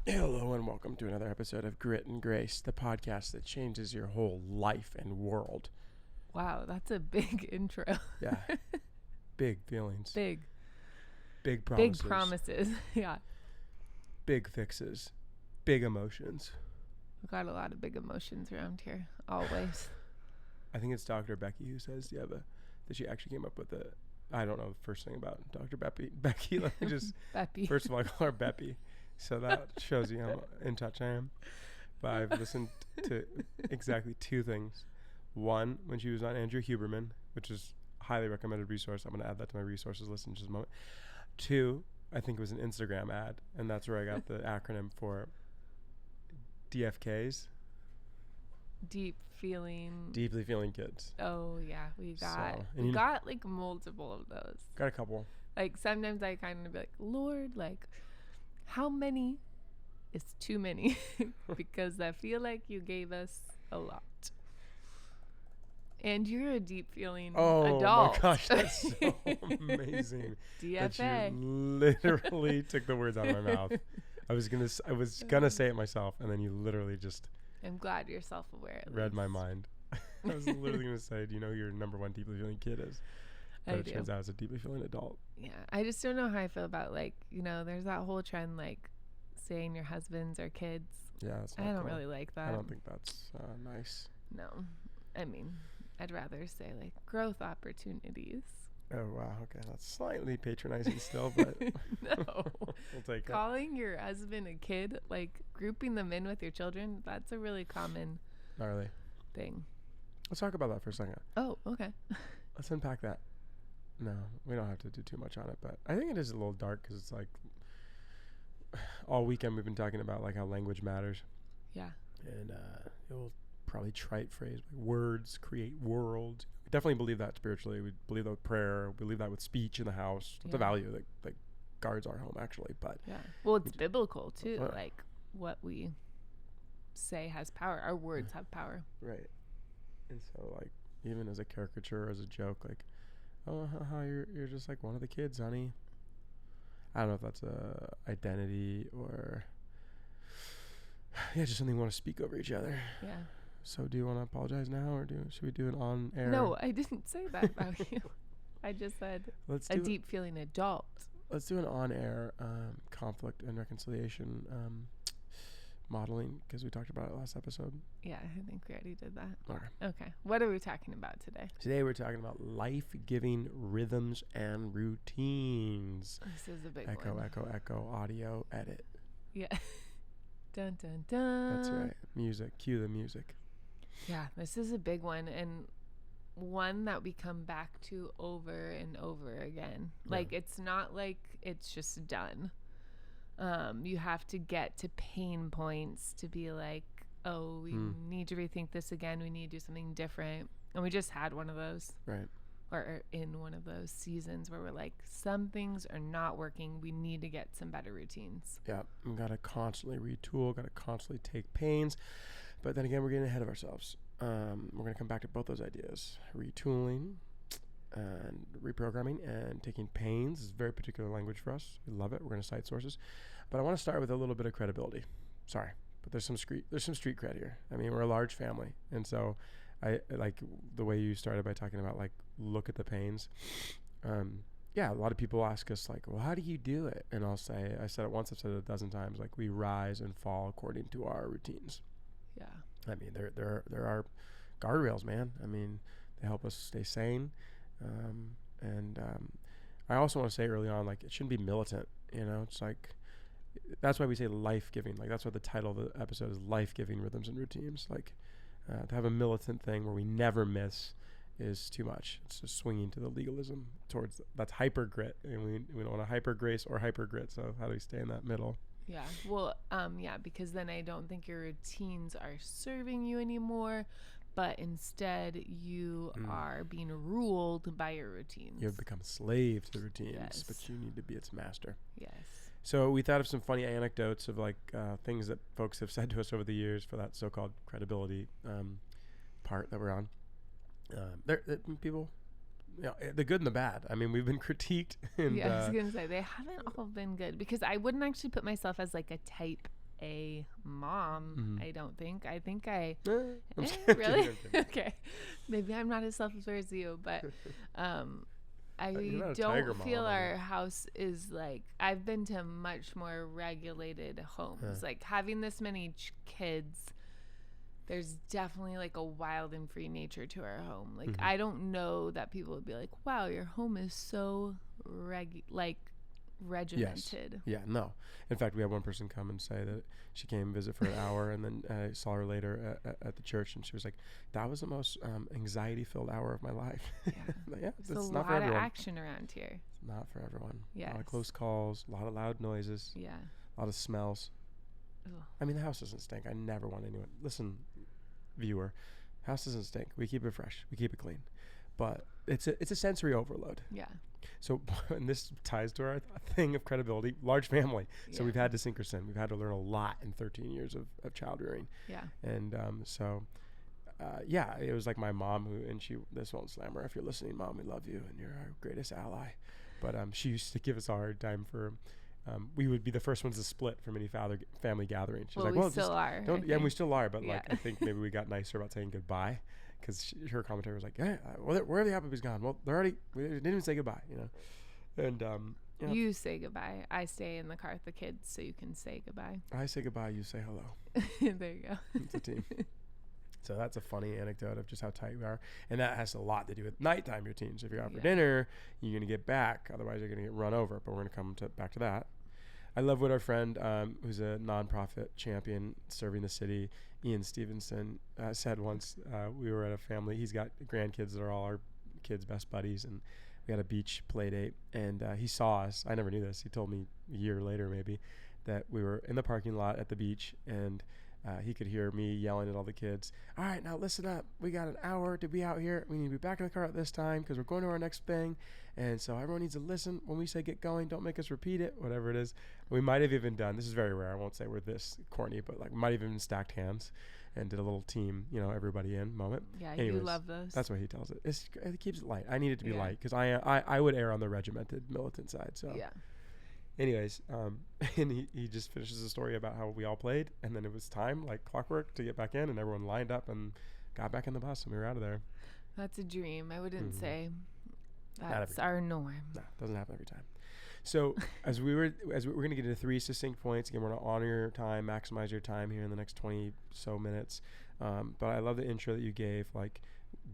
Hello and welcome to another episode of Grit and Grace, the podcast that changes your whole life and world. Wow, that's a big intro. Yeah. Big feelings. Big promises. Big promises. Yeah. Big fixes. Big emotions. We've got a lot of big emotions around here, always. I think it's Dr. Becky who says, that she actually came up with I don't know the first thing about Dr. Becky. Let me just, Beppy. First of all, I call her Beppy. So that shows you how in touch I am. But I've listened to exactly two things. One, when she was on Andrew Huberman, which is a highly recommended resource. I'm going to add that to my resources list in just a moment. Two, I think it was an Instagram ad, and that's where I got the acronym for DFKs. Deeply feeling kids. Oh, yeah. We got like multiple of those. Got a couple. Like sometimes I kind of be like, Lord, like how many is too many? Because I feel like you gave us a lot. And you're a deep feeling adult. Oh my gosh, that's so amazing. DFA. That you literally took the words out of my mouth. I was gonna say it myself, and then you literally just. I'm glad you're self-aware. Read my mind. I was literally gonna say, do you know who your number one deeply feeling kid is? But it turns out it's a deeply feeling adult. Yeah, I just don't know how I feel about there's that whole trend like saying your husbands are kids. Yeah, that's I don't really like that. I don't think that's nice. No, I mean, I'd rather say like growth opportunities. Oh wow, okay, that's slightly patronizing still, but no, we'll take it. Calling your husband a kid, like grouping them in with your children, that's a really common thing. Let's talk about that for a second. Oh, okay. Let's unpack that. No, we don't have to do too much on it, but I think it is a little dark because it's like all weekend we've been talking about like how language matters. Yeah. And it will probably trite phrase, like words create worlds. We definitely believe that spiritually. We believe that with prayer. We believe that with speech in the house. It's a value that guards our home actually. But yeah, well, it's biblical too. Like what we say has power. Our words have power. Right. And so like even as a caricature, as a joke, like. Oh, you're just like one of the kids, honey. I don't know if that's a identity or just something we want to speak over each other. Yeah. So do you want to apologize now, or should we do it on air? No, I didn't say that about you. I just said a deep feeling adult. Let's do an on-air conflict and reconciliation modeling because we talked about it last episode. Yeah, I think we already did that. Okay. What are we talking about today? Today we're talking about life-giving rhythms and routines. This is a big one. Echo, audio, edit. Yeah. Dun, dun, dun. That's right. Music. Cue the music. Yeah, this is a big one and one that we come back to over and over again. Yeah. Like, it's not like it's just done. You have to get to pain points to be like, oh, we need to rethink this again. We need to do something different. And we just had one of those. Right. Or in one of those seasons where we're like, some things are not working. We need to get some better routines. Yeah. We got to constantly retool, got to constantly take pains. But then again, we're getting ahead of ourselves. We're going to come back to both those ideas. Retooling and reprogramming and taking pains is very particular language for us. We love it. We're going to cite sources. But I want to start with a little bit of credibility. Sorry, but there's some street cred here. I mean, we're a large family. And so I like the way you started by talking about like, look at the pains. A lot of people ask us like, well, how do you do it? And I said it once, I've said it a dozen times, like we rise and fall according to our routines. Yeah. I mean, there are guardrails, man. I mean, they help us stay sane. I also want to say early on, like it shouldn't be militant, it's like, that's why we say life-giving. Like that's why the title of the episode is life-giving rhythms and routines. Like to have a militant thing where we never miss is too much. It's just swinging to the legalism towards that's hyper grit, and we don't want to hyper grace or hyper grit. So how do we stay in that middle? Yeah. Well, because then I don't think your routines are serving you anymore, but instead you are being ruled by your routines. You have become a slave to the routines, yes. But you need to be its master. Yes. So we thought of some funny anecdotes of like things that folks have said to us over the years for that so-called credibility part that we're on. People, the good and the bad. I mean, we've been critiqued. And, I was going to say, they haven't all been good because I wouldn't actually put myself as like a type a mom. I don't think. I think I I'm really okay. Maybe I'm not as self-aware as you, but I don't feel our house is like, I've been to much more regulated homes. Like having this many kids, there's definitely like a wild and free nature to our home. Like I don't know that people would be like, wow, your home is so regimented. Yes. Yeah, no. In fact, we had one person come and say that she came visit for an hour, and then I saw her later at the church, and she was like, that was the most anxiety-filled hour of my life. Yeah, it's not for everyone. A lot of action around here. It's not for everyone. Yeah. A lot of close calls, a lot of loud noises. Yeah. A lot of smells. Ugh. I mean, the house doesn't stink. I never want anyone. Listen, viewer, house doesn't stink. We keep it fresh. We keep it clean. But it's a sensory overload. Yeah. So, and this ties to our thing of credibility, large family. So we've had to sink or swim. We've had to learn a lot in 13 years of child rearing. Yeah. And it was like my mom and this won't slam her. If you're listening, Mom, we love you and you're our greatest ally. But she used to give us a hard time for, we would be the first ones to split from any family gathering. She's like, we still are. And we still are. But I think maybe we got nicer about saying goodbye. Because her commentary was like, where are the Applebee's gone? Well, we didn't even say goodbye, And you say goodbye. I stay in the car with the kids so you can say goodbye. I say goodbye. You say hello. There you go. It's a team. So that's a funny anecdote of just how tight we are. And that has a lot to do with nighttime routines. If you're out for dinner, you're going to get back. Otherwise, you're going to get run over. But we're going to come back to that. I love what our friend, who's a nonprofit champion serving the city, Ian Stevenson, said once. We were at a family. He's got grandkids that are all our kids' best buddies, and we had a beach play date. And he saw us. I never knew this. He told me a year later, maybe, that we were in the parking lot at the beach, and he could hear me yelling at all the kids. All right, now listen up. We got an hour to be out here. We need to be back in the car at this time because we're going to our next thing. And so everyone needs to listen. When we say get going, don't make us repeat it, whatever it is. We might have even done, this is very rare, I won't say we're this corny, but we might have even stacked hands and did a little team, everybody in moment. Yeah, anyways, you love those. That's what he tells it. It keeps it light. I need it to be light because I would err on the regimented militant side. So yeah. Anyways, and he just finishes the story about how we all played, and then it was time, like clockwork, to get back in, and everyone lined up and got back in the bus, and we were out of there. That's a dream. I wouldn't say that's our norm. No, doesn't happen every time. So as we're going to get into 3 succinct points. Again, we're going to honor your time, maximize your time here in the next 20 so minutes. But I love the intro that you gave. Like,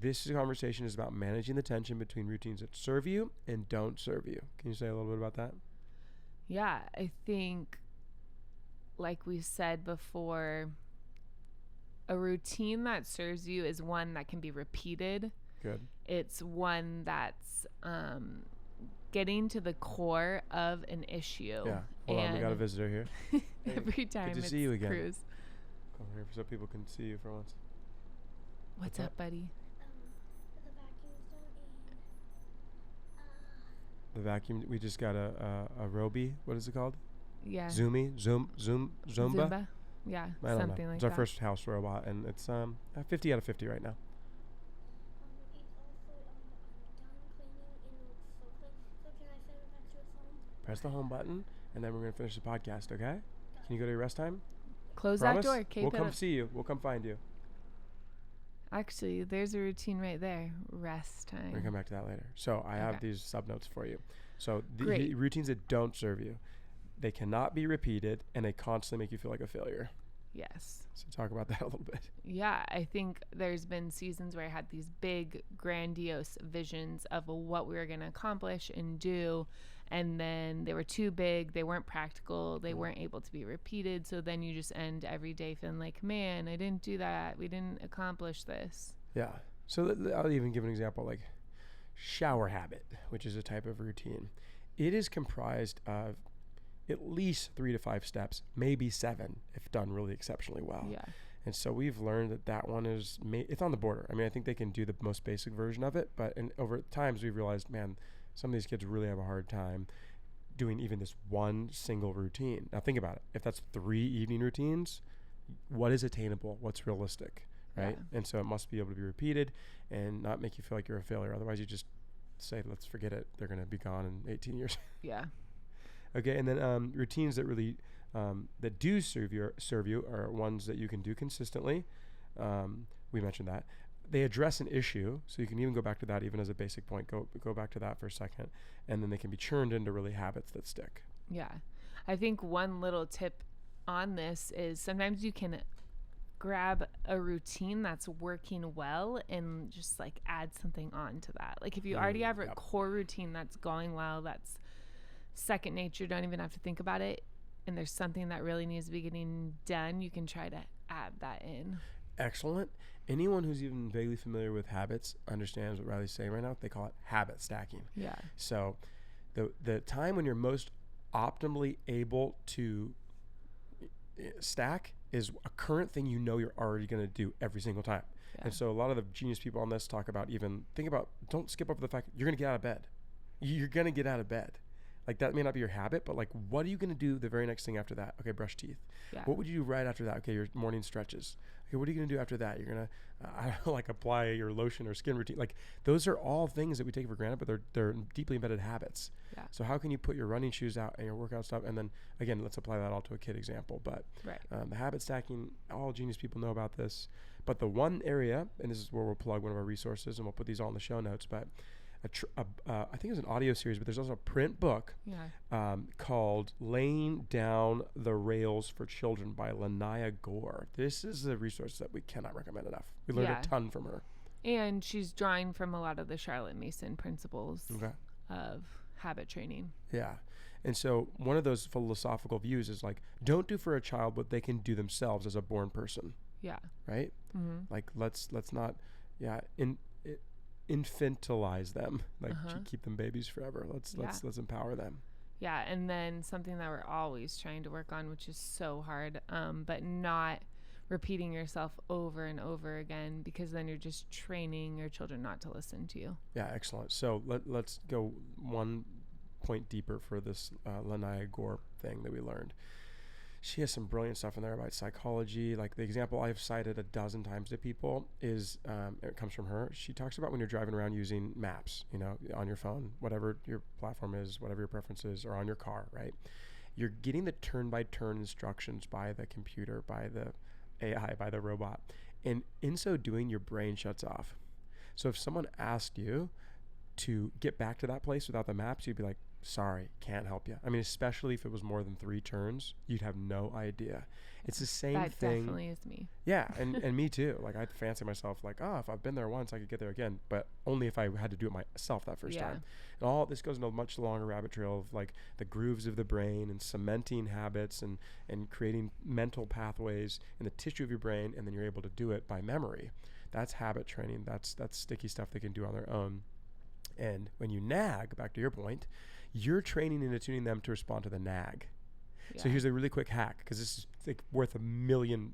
this conversation is about managing the tension between routines that serve you and don't serve you. Can you say a little bit about that? Yeah, I think, like we said before, a routine that serves you is one that can be repeated. Good. It's one that's getting to the core of an issue. Yeah. Hold on, we got a visitor here. Every time good to see you again. Cruz. Come here so people can see you for once. What's up, buddy? The vacuum. We just got a Roby. What is it called? Yeah. Zumba. Yeah, I don't something know. like It's that. our first house robot, and it's 50 out of 50 right now. Press the home button, and then we're gonna finish the podcast. Okay? Can you go to your rest time? Close Promise? that door. We'll come see you. We'll come find you. Actually, there's a routine right there. Rest time. We're going to come back to that later. So I have these sub notes for you. So the routines that don't serve you, they cannot be repeated, and they constantly make you feel like a failure. Yes. So talk about that a little bit. Yeah, I think there's been seasons where I had these big, grandiose visions of what we were going to accomplish and do, and then they were too big, they weren't practical, they weren't able to be repeated, so then you just end every day feeling like, man, I didn't do that, we didn't accomplish this. Yeah. So I'll even give an example, like shower habit, which is a type of routine. It is comprised of at least 3 to 5 steps, maybe 7 if done really exceptionally well. Yeah. And so we've learned that one is, it's on the border. I mean, I think they can do the most basic version of it, but over times we've realized, man, some of these kids really have a hard time doing even this one single routine. Now think about it. If that's 3 evening routines, what is attainable? What's realistic, right? Yeah. And so it must be able to be repeated and not make you feel like you're a failure. Otherwise you just say, let's forget it. They're going to be gone in 18 years. Yeah. Okay. And then routines that really that do serve you are ones that you can do consistently. We mentioned that. They address an issue, so you can even go back to that even as a basic point. Go back to that for a second, and then they can be churned into really habits that stick. Yeah. I think one little tip on this is sometimes you can grab a routine that's working well and just like add something on to that. Like if you already have a core routine that's going well, that's second nature, don't even have to think about it, and there's something that really needs to be getting done, you can try to add that in. Excellent. Anyone who's even vaguely familiar with habits understands what Riley's saying right now. They call it habit stacking. Yeah. So the time when you're most optimally able to stack is a current thing you know you're already going to do every single time. Yeah. And so a lot of the genius people on this talk about don't skip over the fact you're going to get out of bed. You're going to get out of bed. Like that may not be your habit, but like what are you going to do the very next thing after that? Okay, brush teeth. Yeah. What would you do right after that? Okay, your morning stretches. Okay, what are you going to do after that? You're going to like apply your lotion or skin routine. Like those are all things that we take for granted, but they're deeply embedded habits. Yeah. So how can you put your running shoes out and your workout stuff? And then again, let's apply that all to a kid example. But the habit stacking, all genius people know about this. But the one area, and this is where we'll plug one of our resources, and we'll put these all in the show notes, but I think it's an audio series, but there's also a print book called Laying Down the Rails for Children by Lanaya Gore. This is a resource that we cannot recommend enough. We learned a ton from her. And she's drawing from a lot of the Charlotte Mason principles of habit training. Yeah. And so one of those philosophical views is like, don't do for a child what they can do themselves as a born person. Yeah. Right? Mm-hmm. Like let's not infantilize them, like keep them babies forever. Let's empower them. Yeah. And then something that we're always trying to work on, which is so hard, but not repeating yourself over and over again, because then you're just training your children not to listen to you. Yeah, excellent. So let's go one point deeper for this Lanaya Gore thing that we learned. She has some brilliant stuff in there about psychology. Like the example I've cited a dozen times to people is, it comes from her. She talks about when you're driving around using maps, on your phone, whatever your platform is, whatever your preference is, or on your car, right? You're getting the turn-by-turn instructions by the computer, by the AI, by the robot. And in so doing, your brain shuts off. So if someone asked you to get back to that place without the maps, you'd be like, sorry, can't help you. I mean, especially if it was more than 3 turns, you'd have no idea. It's the same thing. That definitely is me. Yeah, and me too. Like I'd fancy myself like, if I've been there once, I could get there again, but only if I had to do it myself that first time. And all this goes into a much longer rabbit trail of like the grooves of the brain and cementing habits and creating mental pathways in the tissue of your brain, and then you're able to do it by memory. That's habit training. That's sticky stuff they can do on their own. And when you nag, back to your point, you're training and attuning them to respond to the nag. Yeah. So here's a really quick hack, because this is like worth 1,000,000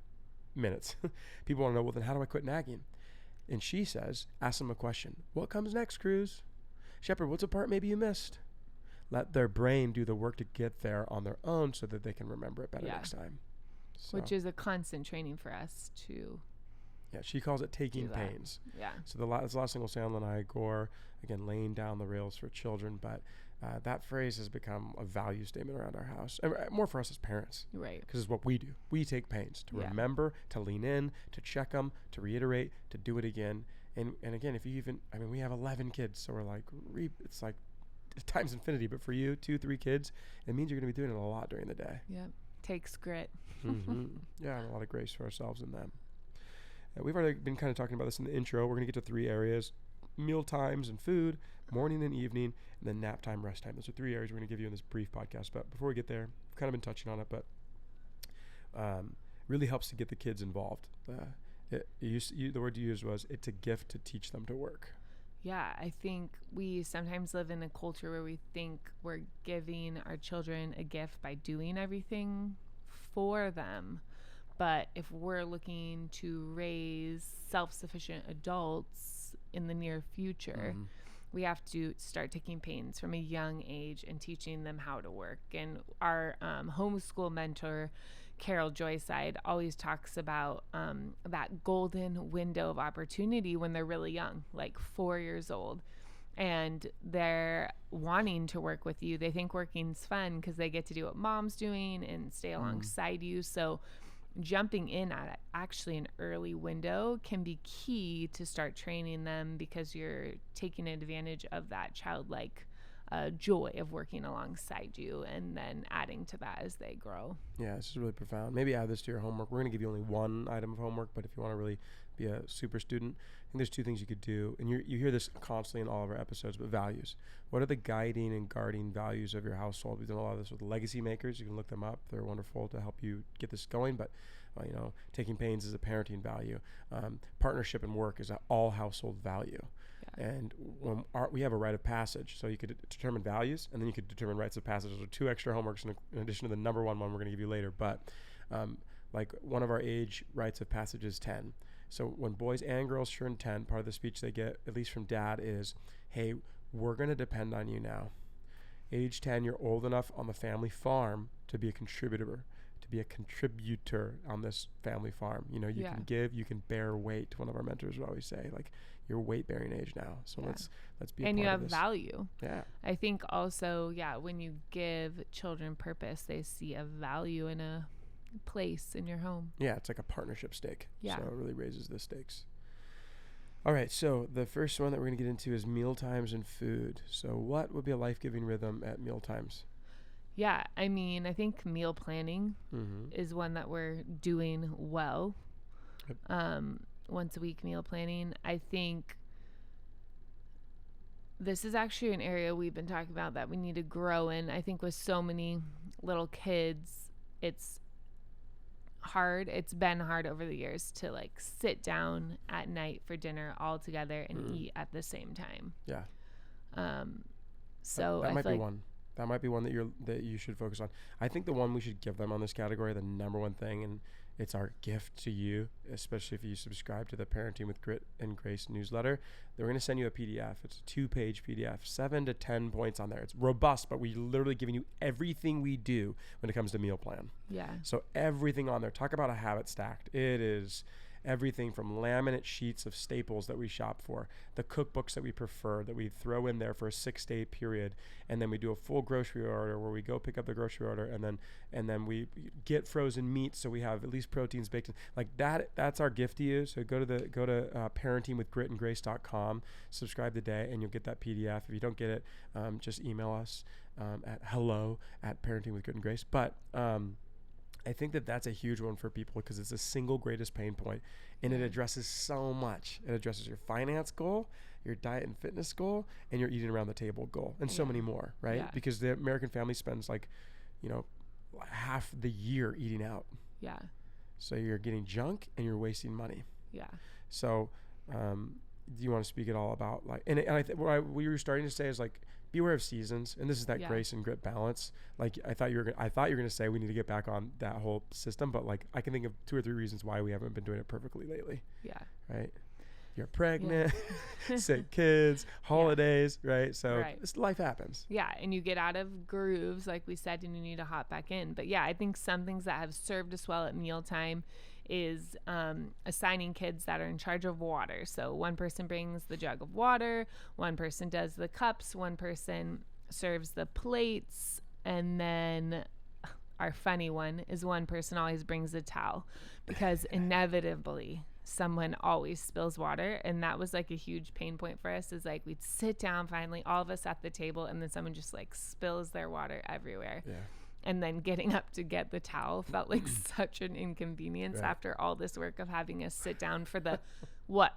minutes. People want to know, well, then how do I quit nagging? And she says, ask them a question. What comes next, Cruz? Shepherd, what's a part maybe you missed? Let their brain do the work to get there on their own so that they can remember it better next time. So, which is a constant training for us to... Yeah, she calls it taking pains. Yeah. So that's the last thing we'll say on Lanaya Gore. Again, laying down the rails for children, but that phrase has become a value statement around our house, and more for us as parents, right? Because it's what we do. We take pains to remember, to lean in, to check them, to reiterate, to do it again, and again, if you even, we have 11 kids, so we're like, it's like times infinity. But for you, 2-3 kids, it means you're going to be doing it a lot during the day. Yeah, takes grit. Mm-hmm. Yeah, and a lot of grace for ourselves and them. We've already been kind of talking about this in the intro. We're going to get to 3 areas: meal times and food, morning and evening, and then nap time, rest time. Those are 3 areas we're going to give you in this brief podcast. But before we get there, we've kind of been touching on it, but really helps to get the kids involved. The word you used was, it's a gift to teach them to work. Yeah, I think we sometimes live in a culture where we think we're giving our children a gift by doing everything for them. But if we're looking to raise self-sufficient adults in the near future, we have to start taking pains from a young age and teaching them how to work. And our homeschool mentor, Carol Joyside, always talks about that golden window of opportunity when they're really young, like 4 years old. and they're wanting to work with you. They think working's fun because they get to do what mom's doing and stay alongside you. So jumping in at actually an early window can be key to start training them, because you're taking advantage of that childlike joy of working alongside you, and then adding to that as they grow. Yeah, this is really profound. Maybe add this to your homework. We're going to give you only one item of homework, but if you want to really be a super student, I think there's two things you could do. And you hear this constantly in all of our episodes, but values. What are the guiding and guarding values of your household? We've done a lot of this with legacy makers. You can look them up. They're wonderful to help you get this going. But, taking pains is a parenting value. Partnership and work is an all household value. And when we have a rite of passage, so you could determine values, and then you could determine rites of passage. Those are two extra homeworks in addition to the number one we're going to give you later. But like one of our age rites of passage is 10. So when boys and girls turn 10, part of the speech they get, at least from dad, is, hey, we're going to depend on you now. Age 10, you're old enough on the family farm to be a contributor on this family farm. You can give, you can bear weight. One of our mentors would always say, like, you're weight bearing age now. So let's be a and part you have of this. value. Yeah. I think also, when you give children purpose, they see a value in a place in your home. Yeah, it's like a partnership stake. Yeah. So it really raises the stakes. All right, so the first one that we're going to get into is meal times and food. So what would be a life-giving rhythm at meal times? Yeah, I think meal planning is one that we're doing well. Yep. Once a week meal planning. I think this is actually an area we've been talking about that we need to grow in. I think with so many little kids, it's hard. It's been hard over the years to like sit down at night for dinner all together and eat at the same time. Yeah. So that might be one. That might be one that you should focus on. I think the one we should give them on this category, the number one thing, and it's our gift to you, especially if you subscribe to the Parenting with Grit and Grace newsletter. They're going to send you a PDF. It's a 2-page PDF, 7 to 10 points on there. It's robust, but we're literally giving you everything we do when it comes to meal plan. Yeah. So everything on there. Talk about a habit stacked. It is everything from laminate sheets of staples that we shop for, the cookbooks that we prefer, that we throw in there for a 6-day period, and then we do a full grocery order where we go pick up the grocery order, and then we get frozen meat, so we have at least proteins baked in. Like that. That's our gift to you. So go to parentingwithgritandgrace.com, subscribe today, and you'll get that PDF. If you don't get it, just email us at hello@parentingwithgritandgrace. But I think that's a huge one for people because it's the single greatest pain point, and it addresses so much. It addresses your finance goal, your diet and fitness goal, and your eating around the table goal, and so many more, right? Yeah. Because the American family spends half the year eating out. Yeah. So you're getting junk and you're wasting money. Yeah. So do you want to speak at all about and I think what we were starting to say is like, beware of seasons, and this is that grace and grit balance. Like I thought you were going to say we need to get back on that whole system, but like I can think of 2 or 3 reasons why we haven't been doing it perfectly lately. Yeah. Right. You're pregnant, sick kids, holidays, right? So life happens. Yeah, and you get out of grooves, like we said, and you need to hop back in. But yeah, I think some things that have served us well at mealtime is assigning kids that are in charge of water. So one person brings the jug of water, one person does the cups, one person serves the plates, and then our funny one is one person always brings a towel, because inevitably someone always spills water. And that was like a huge pain point for us, is like we'd sit down finally, all of us at the table, and then someone just like spills their water everywhere. Yeah. And then getting up to get the towel felt like such an inconvenience after all this work of having us sit down for the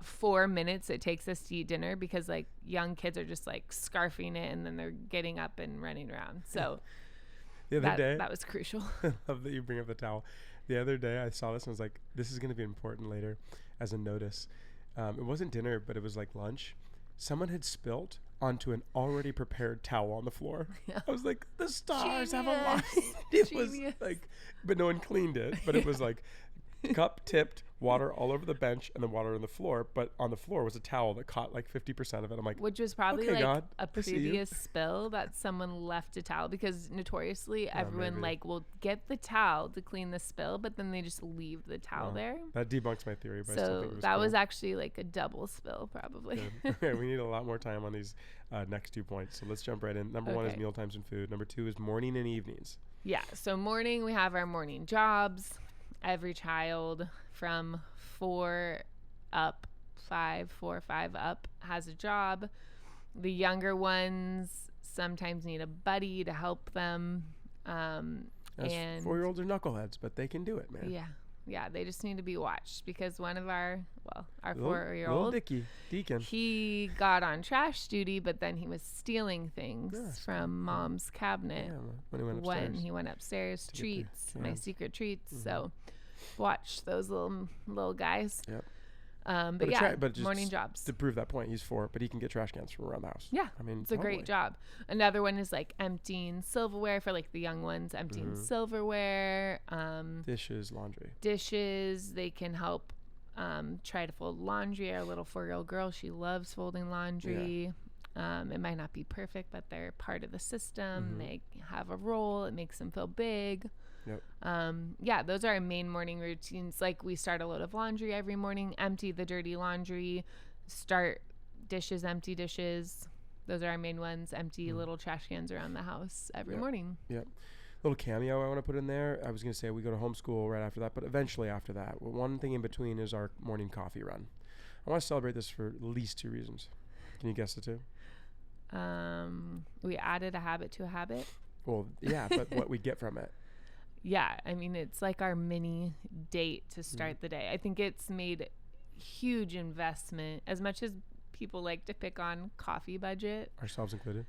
4 minutes it takes us to eat dinner, because like young kids are just like scarfing it and then they're getting up and running around. So the other day, that was crucial. I love that you bring up the towel. The other day I saw this and I was like, this is going to be important later as a notice. It wasn't dinner, but it was like lunch. Someone had spilt onto an already prepared towel on the floor. Yeah. I was like, the stars have aligned. It was like, but no one cleaned it. But it was like cup tipped, water all over the bench, and then water on the floor. But on the floor was a towel that caught like 50% of it. I'm like, which was probably okay, like God, a I see you. previous spill that someone left a towel, because notoriously everyone maybe. like will get the towel to clean the spill, but then they just leave the towel there. That debunks my theory, but I still So think it was that cool. was actually like a double spill probably. Good. Okay, we need a lot more time on these next 2 points. So let's jump right in. Number 1 is Okay. meal times and food. Number 2 is morning and evenings. Yeah. So morning, we have our morning jobs. Every child from 4 up, 4 or 5 up has a job. The younger ones sometimes need a buddy to help them. And 4-year-olds are knuckleheads, but they can do it, man. Yeah, they just need to be watched, because one of our Little 4-year-old, Deacon. he got on trash duty, but then he was stealing things from mom's cabinet when he went upstairs. to get the Treats, my cans. secret treats. So watch those little guys. Yep. But yeah, but just morning jobs. To prove that point, he's 4, but he can get trash cans from around the house. Yeah, I mean, it's a great job. Another one is like emptying silverware for like the young ones, emptying silverware. Dishes, laundry. Dishes, they can help try to fold laundry. Our little 4-year-old girl, she loves folding laundry. It might not be perfect, but they're part of the system. They have a role. It makes them feel big. Yep. Those are our main morning routines. Like, we start a load of laundry every morning, empty the dirty laundry, start dishes, empty dishes. Those are our main ones. Empty little trash cans around the house every morning. Yep. Little cameo I want to put in there. I was going to say we go to homeschool right after that, but eventually after that. One thing in between is our morning coffee run. I want to celebrate this for at least 2 reasons. Can you guess the 2? We added a habit to a habit. Well, yeah, but what we get from it. Yeah, I mean, it's like our mini date to start the day. I think it's made huge investment, as much as people like to pick on coffee budget, Ourselves included.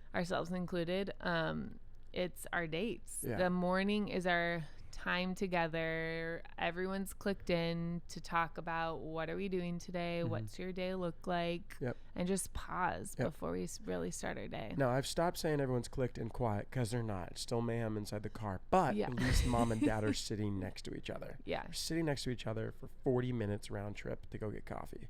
It's our dates. Yeah. The morning is our time together. Everyone's clicked in to talk about, what are we doing today? What's your day look like? Yep. And just pause before we really start our day. No, I've stopped saying everyone's clicked and quiet, because they're not. It's still mayhem inside the car. But Yeah. at least mom and dad are sitting next to each other. Yeah. They're sitting next to each other for 40 minutes round trip to go get coffee.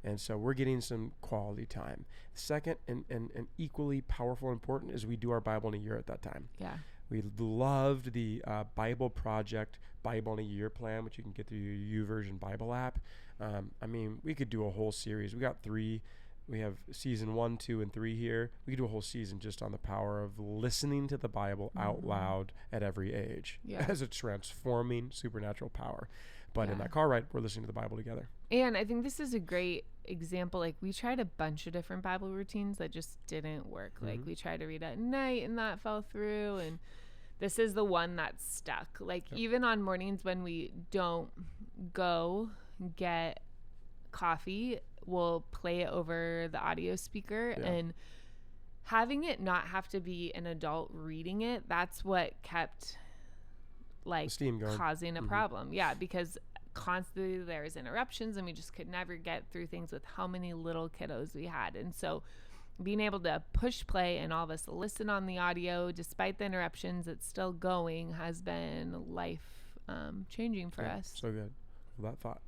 And so we're getting some quality time. Second, and equally powerful and important, is we do our Bible in a year at that time. Yeah. We loved the Bible Project Bible in a Year plan, which you can get through your YouVersion Bible app. I mean, we could do a whole series. We got 3. We have season 1, 2, and 3 here. We could do a whole season just on the power of listening to the Bible out loud at every age as a transforming supernatural power. But in that car ride, we're listening to the Bible together. And I think this is a great example. Like, we tried a bunch of different Bible routines that just didn't work. Like, we tried to read at night and that fell through. And this is the one that stuck. Like, even on mornings when we don't go get coffee, we'll play it over the audio speaker. And having it not have to be an adult reading it, that's what kept like causing a problem. Yeah, because constantly there was interruptions and we just could never get through things with how many little kiddos we had. And so being able to push play and all of us listen on the audio despite the interruptions, it's still going, has been life changing for us. So good. Well, that thought.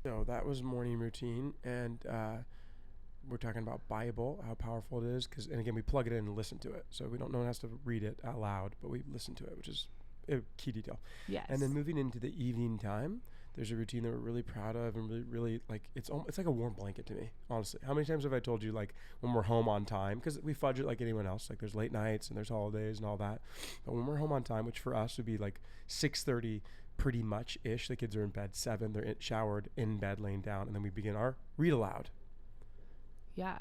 So that was morning routine, and we're talking about Bible, how powerful it is, and again, we plug it in and listen to it. So no one has to read it out loud, but we listen to it, which is a key detail. Yes. And then moving into the evening time, there's a routine that we're really proud of, and really like, it's like a warm blanket to me, honestly. How many times have I told you, like, when we're home on time, because we fudge it like anyone else, like there's late nights and there's holidays and all that, but when we're home on time, which for us would be like 6:30 pretty much ish, the kids are in bed 7, they're showered, in bed, laying down, and then we begin our read aloud. Yeah.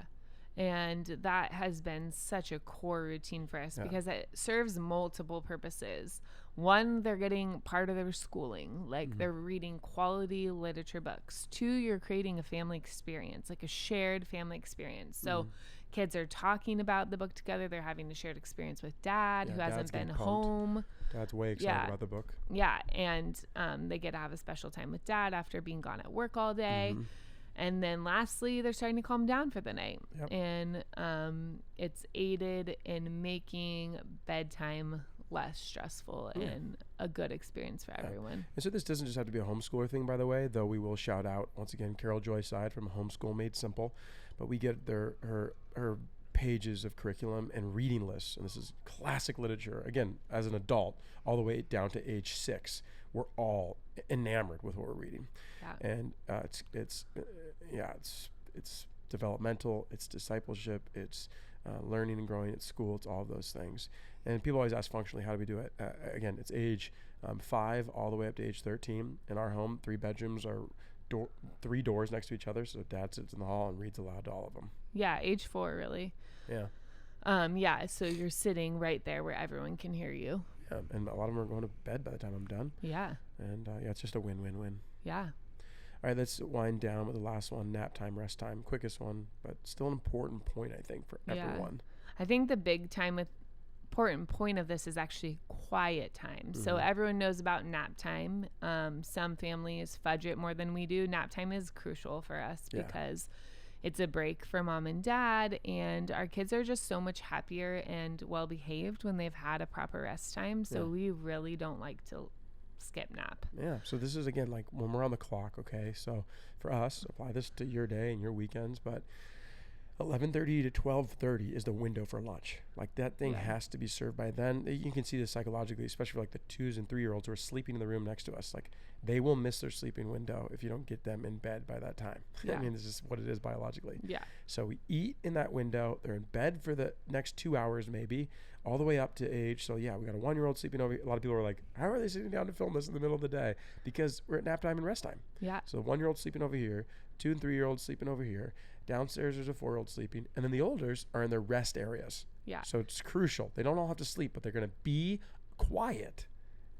And that has been such a core routine for us because it serves multiple purposes. One, they're getting part of their schooling, like they're reading quality literature books. 2, you're creating a family experience, like a shared family experience. So kids are talking about the book together. They're having a shared experience with dad, who hasn't been home. Dad's way excited about the book. Yeah. And they get to have a special time with dad after being gone at work all day. And then lastly, they're starting to calm down for the night. And it's aided in making bedtime less stressful and a good experience for everyone. And so this doesn't just have to be a homeschooler thing, by the way, though we will shout out, once again, Carol Joy Side from Homeschool Made Simple. But we get her pages of curriculum and reading lists. And this is classic literature. Again, as an adult, all the way down to age 6, we're all enamored with what we're reading. Yeah. And it's developmental, it's discipleship, it's learning and growing at school, it's all of those things. And people always ask functionally, how do we do it? Again, it's age 5 all the way up to age 13. In our home, 3 bedrooms are 3 doors next to each other, so dad sits in the hall and reads aloud to all of them. Yeah, age 4 really. Yeah. So you're sitting right there where everyone can hear you. Yeah, and a lot of them are going to bed by the time I'm done. Yeah. And it's just a win-win-win. Yeah. All right, let's wind down with the last one, nap time, rest time. Quickest one, but still an important point, I think, for everyone. I think the important point of this is actually quiet time. So everyone knows about nap time. Some families fudge it more than we do. Nap time is crucial for us because it's a break for mom and dad, and our kids are just so much happier and well behaved when they've had a proper rest time. So we really don't like to skip nap. Yeah. So this is, again, like when we're on the clock. Okay. So for us, apply this to your day and your weekends, but 11:30 to 12:30 is the window for lunch. Like that thing has to be served by then. You can see this psychologically, especially for like the 2s and 3-year-olds who are sleeping in the room next to us. Like they will miss their sleeping window if you don't get them in bed by that time. I mean, this is what it is biologically. Yeah. So we eat in that window. They're in bed for the next 2 hours, maybe all the way up to age. So yeah, we got a 1-year-old sleeping over. A lot of people are like, how are they sitting down to film this in the middle of the day? Because we're at nap time and rest time. Yeah. So the 1-year-old sleeping over here, 2 and 3-year-olds sleeping over here. Downstairs there's a 4-year-old sleeping, and then the olders are in their rest areas. Yeah. So it's crucial. They don't all have to sleep, but they're going to be quiet.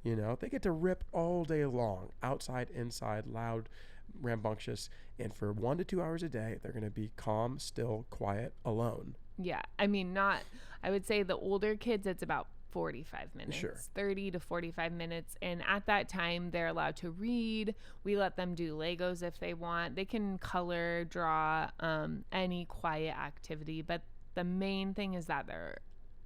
You know, they get to rip all day long, outside, inside, loud, rambunctious. And for 1 to 2 hours a day, they're going to be calm, still, quiet, alone. Yeah. I mean, I would say the older kids, it's about 45 minutes, 30 to 45 minutes. And at that time, they're allowed to read. We let them do Legos if they want. They can color, draw, any quiet activity. But the main thing is that they're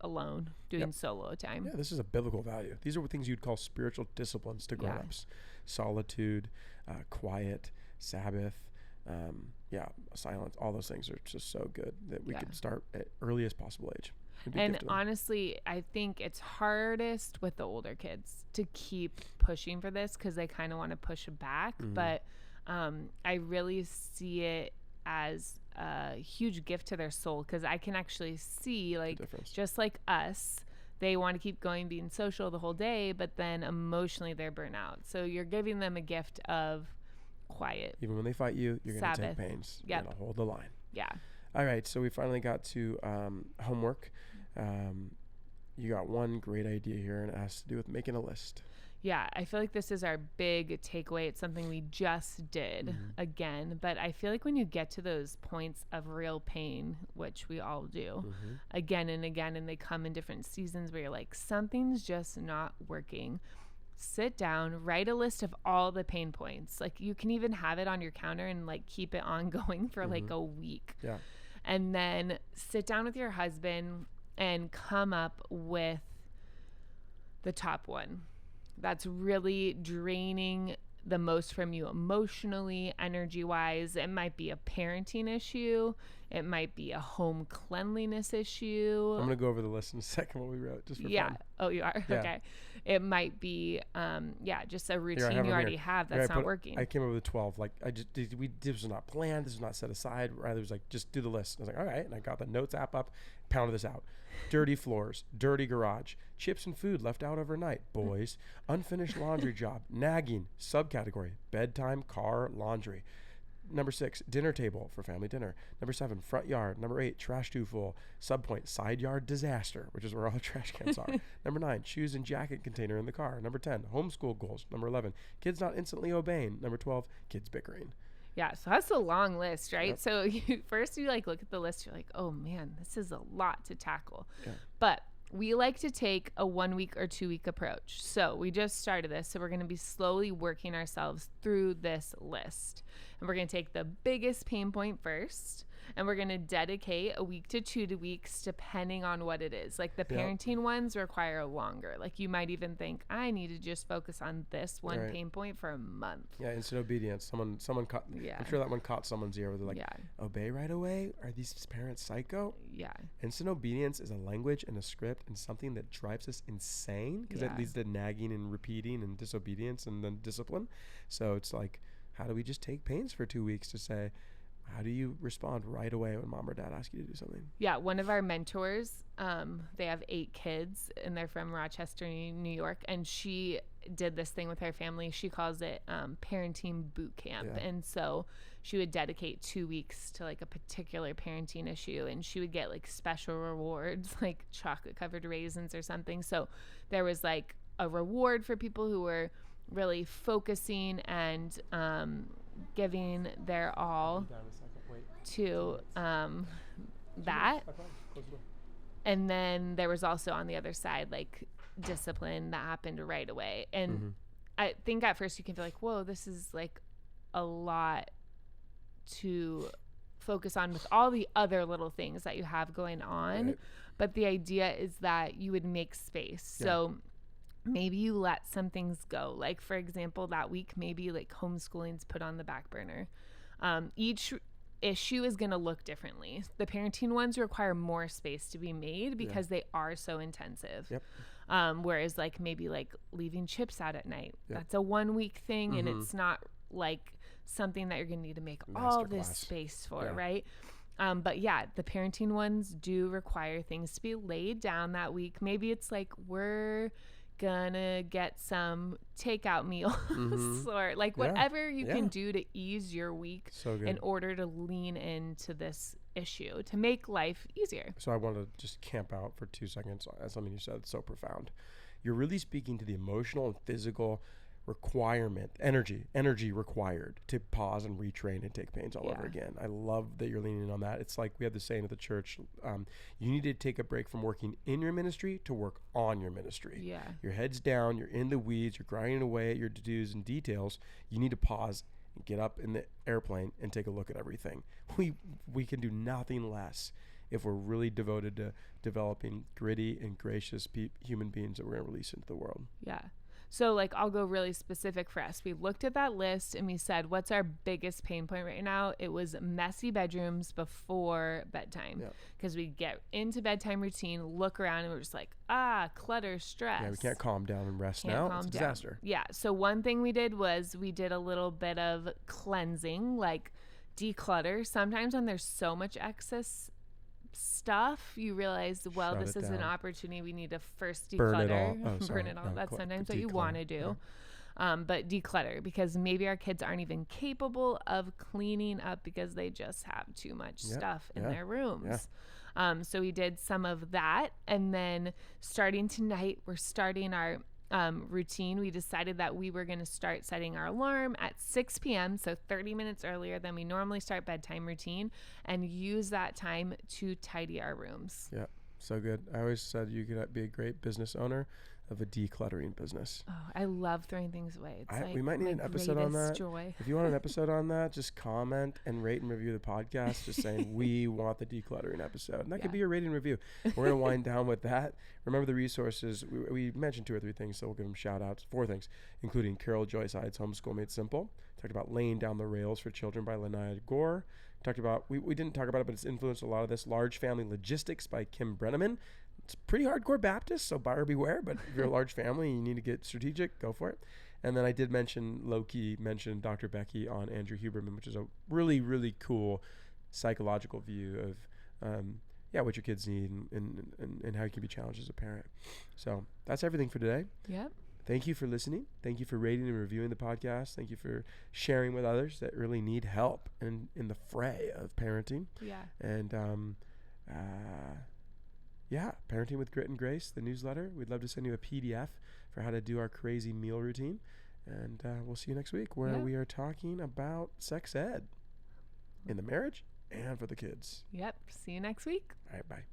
alone doing solo time. Yeah, this is a biblical value. These are things you'd call spiritual disciplines to grown-ups. Solitude, quiet, Sabbath, silence. All those things are just so good that we could start at earliest possible age. And honestly, I think it's hardest with the older kids to keep pushing for this because they kind of want to push back. But I really see it as a huge gift to their soul because I can actually see, like, just like us, they want to keep going, being social the whole day, but then emotionally they're burnt out. So you're giving them a gift of quiet. Even when they fight you, you're going to take pains. You're going to hold the line. Yeah. All right, so we finally got to homework. You got one great idea here, and it has to do with making a list. Yeah, I feel like this is our big takeaway. It's something we just did again, but I feel like when you get to those points of real pain, which we all do again and again, and they come in different seasons where you're like, something's just not working. Sit down, write a list of all the pain points. Like you can even have it on your counter and like keep it ongoing for like a week. Yeah. And then sit down with your husband and come up with the top one that's really draining the most from you emotionally, energy-wise. It might be a parenting issue. It might be a home cleanliness issue. I'm going to go over the list in a second what we wrote just for fun. Oh, you are? Yeah. Okay. It might be, just a routine you already have that's not working. I came up with a 12. Like, this was not planned. This was not set aside. Rather, it was like, just do the list. I was like, all right. And I got the notes app up, pounded this out. Dirty floors, dirty garage, chips and food left out overnight, boys, unfinished laundry job, nagging, subcategory, bedtime, car, laundry. Number 6, dinner table for family dinner. Number 7, front yard. Number 8, trash too full. Subpoint, side yard disaster, which is where all the trash cans are. Number 9, shoes and jacket container in the car. Number 10, homeschool goals. Number 11, kids not instantly obeying. Number 12, kids bickering. Yeah, so that's a long list, right? Yep. So you like look at the list, you're like, oh man, this is a lot to tackle. Yeah. But we like to take a 1 week or 2 week approach. So we just started this, so we're going to be slowly working ourselves through this list. And we're going to take the biggest pain point first, And we're going to dedicate a week to 2 weeks depending on what it is. Like the parenting ones require longer. Like you might even think, I need to just focus on this one pain point for a month. Yeah, instant obedience. Someone caught. Yeah. I'm sure that one caught someone's ear where they're like, obey right away? Are these parents psycho? Yeah. Instant obedience is a language and a script and something that drives us insane because it leads to nagging and repeating and disobedience and then discipline. So it's like, how do we just take pains for 2 weeks to say, how do you respond right away when mom or dad ask you to do something? Yeah, one of our mentors, they have 8 kids and they're from Rochester, New York. And she did this thing with her family. She calls it parenting boot camp. Yeah. And so she would dedicate 2 weeks to like a particular parenting issue. And she would get like special rewards, like chocolate covered raisins or something. So there was like a reward for people who were really focusing and giving their all to that. And then there was also on the other side like discipline that happened right away. And I think at first you can feel like, whoa, this is like a lot to focus on with all the other little things that you have going on. Right. But the idea is that you would make space. Yeah. So maybe you let some things go. Like, for example, that week, maybe like homeschooling's put on the back burner. Each issue is going to look differently. The parenting ones require more space to be made because they are so intensive. Yep. Whereas like maybe like leaving chips out at night, that's a 1 week thing. And it's not like something that you're going to need to make all this space for, right? But yeah, the parenting ones do require things to be laid down that week. Maybe it's like we're gonna get some takeout meals or like whatever you can do to ease your week in order to lean into this issue to make life easier. So I want to just camp out for 2 seconds as something you said so profound. You're really speaking to the emotional and physical requirement, energy required to pause and retrain and take pains all over again. I love that you're leaning on that. It's like we have the saying at the church, you need to take a break from working in your ministry to work on your ministry. Yeah. Your head's down, you're in the weeds, you're grinding away at your to-dos and details. You need to pause and get up in the airplane and take a look at everything. We can do nothing less if we're really devoted to developing gritty and gracious human beings that we're going to release into the world. Yeah. So like I'll go really specific for us. We looked at that list and we said, what's our biggest pain point right now? It was messy bedrooms before bedtime. Because we get into bedtime routine, look around and we're just like, clutter, stress. Yeah, we can't calm down and rest now. It's a disaster. Yeah. So one thing we did was we did a little bit of cleansing, like declutter. Sometimes when there's so much excess stuff, you realize, well, this is an opportunity. We need to first declutter. Burn it all. That's sometimes what you want to do. But declutter, because maybe our kids aren't even capable of cleaning up because they just have too much stuff in their rooms. So we did some of that. And then starting tonight, we're starting our routine. We decided that we were going to start setting our alarm at 6 p.m. So 30 minutes earlier than we normally start bedtime routine, and use that time to tidy our rooms. Yeah. So good. I always said you could be a great business owner of a decluttering business. Oh, I love throwing things away. It's we might need an episode on that. Joy. If you want an episode on that, just comment and rate and review the podcast, just saying we want the decluttering episode. And that could be your rating review. We're going to wind down with that. Remember the resources. We mentioned 2 or 3 things, so we'll give them shout outs. 4 things, including Carol Joyce Hyde's Homeschool Made Simple. Talked about Laying Down the Rails for Children by Lanaya Gore. Talked about, we didn't talk about it, but it's influenced a lot of this, Large Family Logistics by Kim Brenneman. It's pretty hardcore Baptist, so buyer beware, but if you're a large family and you need to get strategic, go for it. And then I did low-key mention Dr. Becky on Andrew Huberman, which is a really, really cool psychological view of what your kids need and how you can be challenged as a parent. So that's everything for today. Yep. Thank you for listening. Thank you for rating and reviewing the podcast. Thank you for sharing with others that really need help in the fray of parenting. Yeah. And Parenting with Grit and Grace, the newsletter. We'd love to send you a PDF for how to do our crazy meal routine. And we'll see you next week where we are talking about sex ed in the marriage and for the kids. Yep. See you next week. All right. Bye.